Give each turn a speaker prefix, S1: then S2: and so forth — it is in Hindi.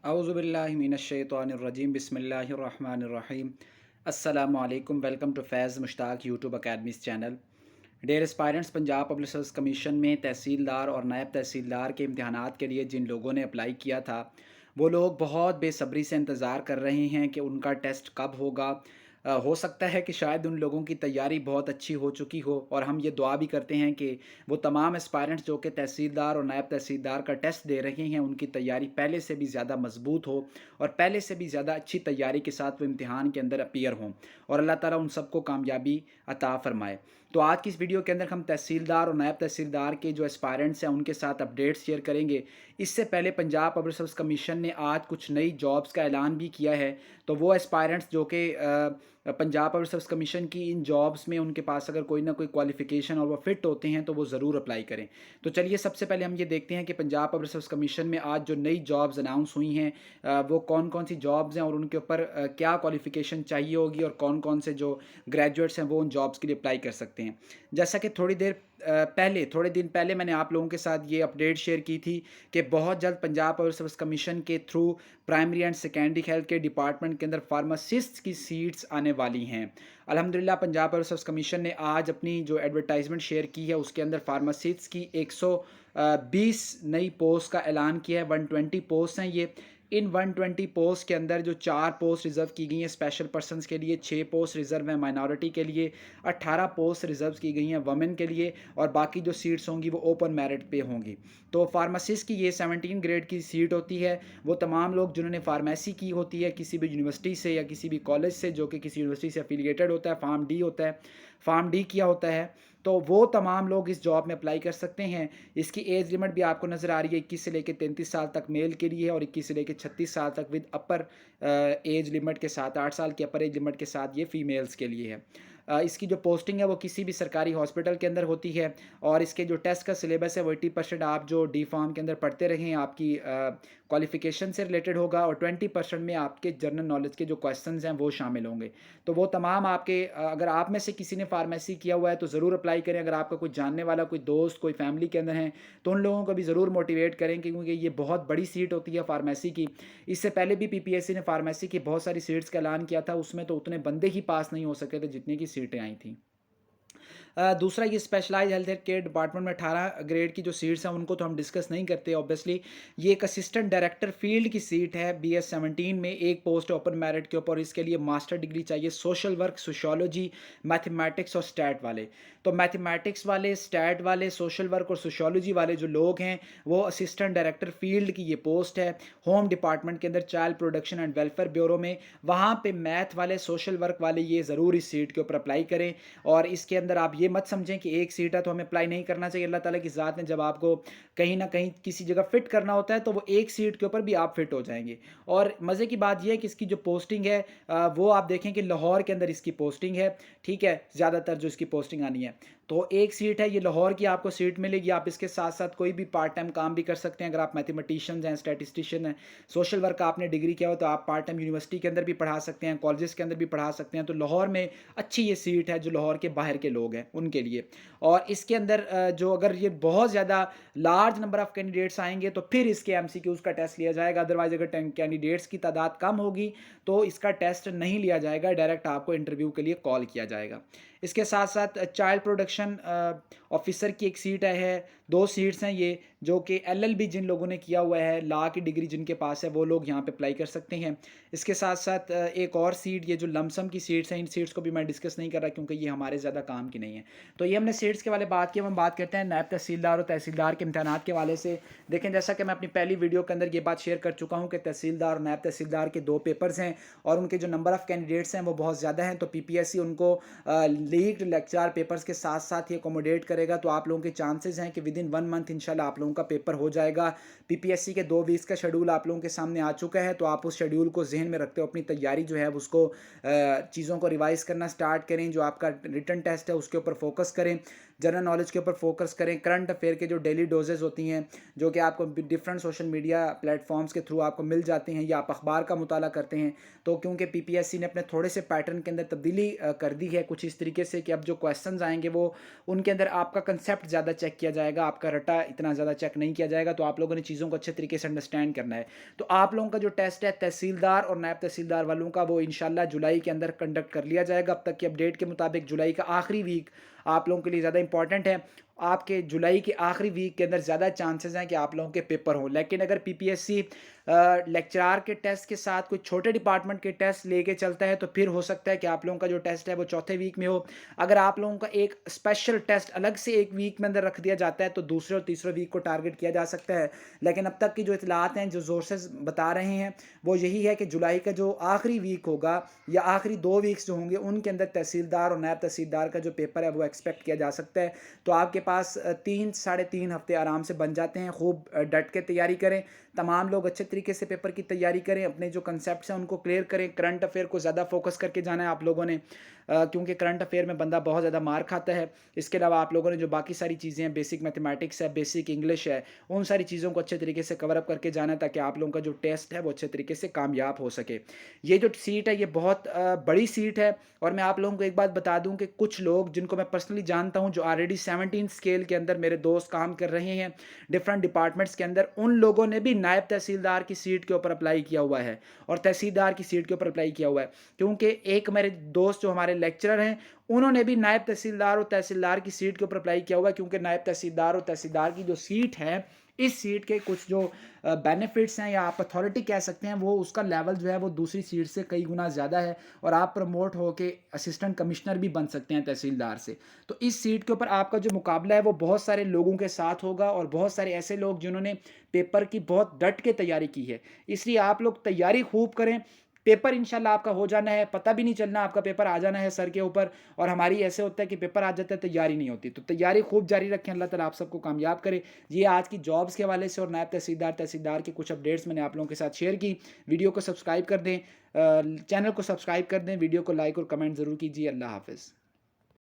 S1: औज़ुबिल्लाहिमिनश्शैतानिर्रजीम बिस्मिल्लाहिर्रहमानिर्रहीम। अस्सलामु अलैकुम। Welcome to Faiz Mushtaq YouTube academy's channel. Dear aspirants, Punjab public service commission में तहसीलदार और नायब तहसीलदार के इम्तिहानात के लिए जिन लोगों ने अप्लाई किया था, वो लोग बहुत बेसब्री से इंतज़ार कर रहे हैं कि उनका टेस्ट कब होगा। हो सकता है कि शायद उन लोगों की तैयारी बहुत अच्छी हो चुकी हो, और हम ये दुआ भी करते हैं कि वो तमाम एस्पायरेंट्स जो कि तहसीलदार और नायब तहसीलदार का टेस्ट दे रहे हैं, उनकी तैयारी पहले से भी ज़्यादा मजबूत हो और पहले से भी ज़्यादा अच्छी तैयारी के साथ वो इम्तिहान के अंदर अपीयर हों, और अल्लाह ताला उन सबको कामयाबी अता फ़रमाए। तो आज की इस वीडियो के अंदर हम तहसीलदार और नायब तहसीलदार के जो एस्पायरेंट्स हैं उनके साथ अपडेट्स शेयर करेंगे। इससे पहले पंजाब पब्लिक सर्विस कमीशन ने आज कुछ नई जॉब्स का ऐलान भी किया है। तो वो एस्पायरेंट्स जो कि पंजाब पब्लिक सर्विस कमीशन की इन जॉब्स में उनके पास अगर कोई ना कोई क्वालिफ़िकेशन और वो फ़िट होते हैं तो वो ज़रूर अप्लाई करें। तो चलिए सबसे पहले हम ये देखते हैं कि पंजाब पब्लिक सर्विस कमीशन में आज जो नई जॉब्स अनाउंस हुई हैं, वो कौन कौन सी जॉब्स हैं और उनके ऊपर क्या क्वालिफ़िकेशन चाहिए होगी, और कौन कौन से जो ग्रेजुएट्स हैं वो उन जॉब्स के लिए अप्लाई कर सकते हैं। जैसा कि थोड़े दिन पहले मैंने आप लोगों के साथ ये अपडेट शेयर की थी कि बहुत जल्द पंजाब पब्लिक सर्विस कमीशन के through primary and secondary health के डिपार्टमेंट के अंदर फार्मासिस्ट की सीट्स आने वाली हैं। अल्हम्दुलिल्लाह पंजाब पब्लिक सर्विस कमीशन ने आज अपनी जो एडवर्टाइजमेंट शेयर की है उसके अंदर फार्मासिस्ट की 120 नई पोस्ट का ऐलान किया है। 120 पोस्ट हैं ये। इन 120 पोस्ट के अंदर जो 4 पोस्ट रिज़र्व की गई हैं स्पेशल पर्सनस के लिए, 6 पोस्ट रिज़र्व हैं माइनॉरिटी के लिए, 18 पोस्ट रिज़र्व की गई हैं वमेन के लिए, और बाकी जो सीट्स होंगी वो ओपन मेरिट पे होंगी। तो फार्मासिस्ट की ये 17 ग्रेड की सीट होती है। वो तमाम लोग जिन्होंने फार्मेसी की होती है किसी भी यूनिवर्सिटी से या किसी भी कॉलेज से जो कि किसी यूनिवर्सिटी से एफिलिएटेड होता है, फार्म डी होता है, फार्म डी किया होता है, तो वो तमाम लोग इस जॉब में अप्लाई कर सकते हैं। इसकी एज लिमिट भी आपको नज़र आ रही है, 21 से लेकर 33 साल तक मेल के लिए और 21 से लेकर 36 साल तक विद अपर एज लिमिट के साथ, 8 साल की अपर एज लिमिट के साथ ये फ़ीमेल्स के लिए है। इसकी जो पोस्टिंग है वो किसी भी सरकारी हॉस्पिटल के अंदर होती है, और इसके जो टेस्ट का सिलेबस है वो 80% आप जो डी फार्म के अंदर पढ़ते रहें आपकी क्वालिफ़िकेशन से रिलेटेड होगा, और 20% में आपके जनरल नॉलेज के जो क्वेश्चंस हैं वो शामिल होंगे। तो वो तमाम आपके अगर आप में से किसी ने फार्मेसी किया हुआ है तो ज़रूर अप्लाई करें। अगर आपका कोई जानने वाला, कोई दोस्त, कोई फैमिली के अंदर है तो उन लोगों को भी ज़रूर मोटिवेट करें, क्योंकि ये बहुत बड़ी सीट होती है फार्मेसी की। इससे पहले भी पीपीएससी ने फार्मेसी की बहुत सारी सीट्स का ऐलान किया था, उसमें तो उतने बंदे ही पास नहीं हो सके थे जितनी की सीटें आई थी। दूसरा ये स्पेशलाइज हेल्थ केयर डिपार्टमेंट में 18 ग्रेड की जो सीट्स हैं उनको तो हम डिस्कस नहीं करते ऑब्वियसली। ये एक असिस्टेंट डायरेक्टर फील्ड की सीट है BS 17 में, एक पोस्ट ओपन मेरिट के ऊपर। इसके लिए मास्टर डिग्री चाहिए सोशल वर्क, सोशियोलॉजी, मैथमेटिक्स और स्टैट वाले। तो मैथमेटिक्स वाले, स्टैट वाले, सोशल वर्क और सोशियोलॉजी वाले जो लोग हैं वो असिस्टेंट डायरेक्टर फील्ड की ये पोस्ट है होम डिपार्टमेंट के अंदर, child protection and welfare bureau में। वहाँ पे मैथ वाले, सोशल वर्क वाले ये ज़रूर इस सीट के ऊपर अप्लाई करें। और इसके अंदर आप ये मत समझें कि एक सीट है तो हमें अप्लाई नहीं करना चाहिए। अल्लाह ताला की ज़ात ने जब आपको कहीं ना कहीं किसी जगह फिट करना होता है तो वो एक सीट के ऊपर भी आप फिट हो जाएंगे। और मज़े की बात यह है कि इसकी जो पोस्टिंग है वो आप देखें कि लाहौर के अंदर इसकी पोस्टिंग है। ठीक है, ज़्यादातर जो इसकी पोस्टिंग आनी है तो एक सीट है ये लाहौर की आपको सीट मिलेगी। आप इसके साथ साथ कोई भी पार्ट टाइम काम भी कर सकते हैं। अगर आप मैथमेटिशियंस हैं, स्टैटिस्टिशियन हैं, सोशल वर्क आपने डिग्री किया हो तो आप पार्ट टाइम यूनिवर्सिटी के अंदर भी पढ़ा सकते हैं, कॉलेजेस के अंदर भी पढ़ा सकते हैं। तो लाहौर में अच्छी ये सीट है जो लाहौर के बाहर के लोग हैं उनके लिए। और इसके अंदर जो अगर ये बहुत ज़्यादा लार्ज नंबर ऑफ़ कैंडिडेट्स आएंगे तो फिर इसके MCQs का टेस्ट लिया जाएगा। अदरवाइज अगर कैंडिडेट्स की तादाद कम होगी तो इसका टेस्ट नहीं लिया जाएगा, डायरेक्ट आपको इंटरव्यू के लिए कॉल किया जाएगा। इसके साथ साथ चाइल्ड प्रोटेक्शन ऑफिसर की एक सीट है। 2 सीट्स हैं ये, जो कि LLB जिन लोगों ने किया हुआ है, लॉ की डिग्री जिनके पास है, वो लोग यहाँ पे अप्लाई कर सकते हैं। इसके साथ साथ एक और सीट, ये जो लमसम की सीट्स हैं, इन सीट्स को भी मैं डिस्कस नहीं कर रहा क्योंकि ये हमारे ज़्यादा काम की नहीं है। तो ये हमने सीट्स के वाले बात की। हम बात करते हैं नायब तहसीलदार और तहसीलदार के इम्तहानात के हवाले से। देखें, जैसा कि मैं अपनी पहली वीडियो के अंदर ये बात शेयर कर चुका हूँ कि तहसीलदार और नायब तहसीलदार के 2 पेपर्स हैं और उनके जो नंबर ऑफ़ कैंडिडेट्स हैं वो बहुत ज़्यादा हैं। तो PPSC उनको लीक्ड लेक्चर पेपर्स के साथ साथ ही अकोमोडेट करेगा। तो आप लोगों के चांसेस हैं कि विद इन 1 मंथ इंशाल्लाह आप लोगों का पेपर हो जाएगा। PPSC के 2 वीक्स का शेड्यूल आप लोगों के सामने आ चुका है। तो आप उस शेड्यूल को जहन में रखते हो अपनी तैयारी जो है उसको चीज़ों को रिवाइज़ करना स्टार्ट करें। जो आपका रिटन टेस्ट है उसके ऊपर फोकस करें। जनरल नॉलेज के ऊपर फोकस करें। करंट अफेयर के जो डेली डोजेज होती हैं, जो कि आपको डिफरेंट सोशल मीडिया प्लेटफॉर्म्स के थ्रू आपको मिल जाते हैं, या आप अखबार का मुताला करते हैं, तो क्योंकि पीपीएससी ने अपने थोड़े से पैटर्न के अंदर तब्दीली कर दी है कुछ इस तरीके से कि अब जो क्वेश्चंस आएंगे वो उनके अंदर आपका कंसेप्ट ज़्यादा चेक किया जाएगा, आपका रटा इतना ज़्यादा चेक नहीं किया जाएगा। तो आप लोगों ने चीज़ों को अच्छे तरीके से अंडरस्टैंड करना है। तो आप लोगों का जो टेस्ट है तहसीलदार और नायब तहसीलदार वालों का, वो इंशाल्लाह जुलाई के अंदर कंडक्ट कर लिया जाएगा। अब तक की अपडेट के मुताबिक जुलाई का आखिरी वीक आप लोगों के लिए ज़्यादा इंपॉर्टेंट है। आपके जुलाई के आखिरी वीक के अंदर ज़्यादा चांसेस हैं कि आप लोगों के पेपर हों। लेकिन अगर पीपीएससी लेक्चरार के टेस्ट के साथ कोई छोटे डिपार्टमेंट के टेस्ट लेके चलता है तो फिर हो सकता है कि आप लोगों का जो टेस्ट है वो चौथे वीक में हो। अगर आप लोगों का एक स्पेशल टेस्ट अलग से एक वीक में अंदर रख दिया जाता है तो दूसरे और तीसरे वीक को टारगेट किया जा सकता है। लेकिन अब तक की जो इतलात हैं, जो सोर्सेज बता रहे हैं, वो यही है कि जुलाई का जो आखिरी वीक होगा या आखिरी 2 वीक्स जो होंगे उनके अंदर तहसीलदार और नायब तहसीलदार का जो पेपर है वो एक्सपेक्ट किया जा सकता है। तो आपके पास 3 साढ़े 3 हफ्ते आराम से बन जाते हैं। खूब डट के तैयारी करें, तमाम लोग अच्छे तरीके से पेपर की तैयारी करें, अपने जो कंसेप्ट्स हैं उनको क्लियर करें। करंट अफेयर को ज़्यादा फोकस करके जाना है आप लोगों ने, क्योंकि करंट अफेयर में बंदा बहुत ज़्यादा मार खाता है। इसके अलावा आप लोगों ने जो बाकी सारी चीज़ें हैं, बेसिक मैथमेटिक्स है, बेसिक इंग्लिश है, उन सारी चीज़ों को अच्छे तरीके से कवर अप करके जाना है ताकि आप लोगों का जो टेस्ट है वो अच्छे तरीके से कामयाब हो सके। ये जो सीट है ये बहुत बड़ी सीट है। और मैं आप लोगों को एक बात बता दूं कि कुछ लोग जिनको मैं पर्सनली जानता हूं, जो ऑलरेडी 17 स्केल के अंदर मेरे दोस्त काम कर रहे हैं डिफरेंट डिपार्टमेंट्स के अंदर, उन लोगों ने भी नायब तहसीलदार की सीट के ऊपर अप्लाई किया हुआ है और तहसीलदार की सीट के ऊपर अप्लाई किया हुआ है। क्योंकि एक मेरे दोस्त जो हमारे लेक्चरर हैं, उन्होंने भी नायब तहसीलदार और तहसीलदार की सीट के ऊपर अप्लाई किया हुआ है। क्योंकि नायब तहसीलदार और तहसीलदार की जो सीट है, इस सीट के कुछ जो बेनिफिट्स हैं या आप अथॉरिटी कह सकते हैं, वो उसका लेवल जो है वो दूसरी सीट से कई गुना ज़्यादा है और आप प्रमोट होके असिस्टेंट कमिश्नर भी बन सकते हैं तहसीलदार से। तो इस सीट के ऊपर आपका जो मुकाबला है वो बहुत सारे लोगों के साथ होगा और बहुत सारे ऐसे लोग जिन्होंने पेपर की बहुत डट के तैयारी की है। इसलिए आप लोग तैयारी खूब करें। पेपर इंशाल्लाह आपका हो जाना है, पता भी नहीं चलना, आपका पेपर आ जाना है सर के ऊपर। और हमारी ऐसे होता है कि पेपर आ जाता है, तैयारी नहीं होती। तो तैयारी खूब जारी रखें, अल्लाह ताला आप सबको कामयाब करे। ये आज की जॉब्स के हवाले से और नायब तहसीलदार तहसीलदार की कुछ अपडेट्स मैंने आप लोगों के साथ शेयर की। वीडियो को सब्सक्राइब कर दें, चैनल को सब्सक्राइब कर दें, वीडियो को लाइक और कमेंट ज़रूर कीजिए। अल्लाह हाफ़िज़।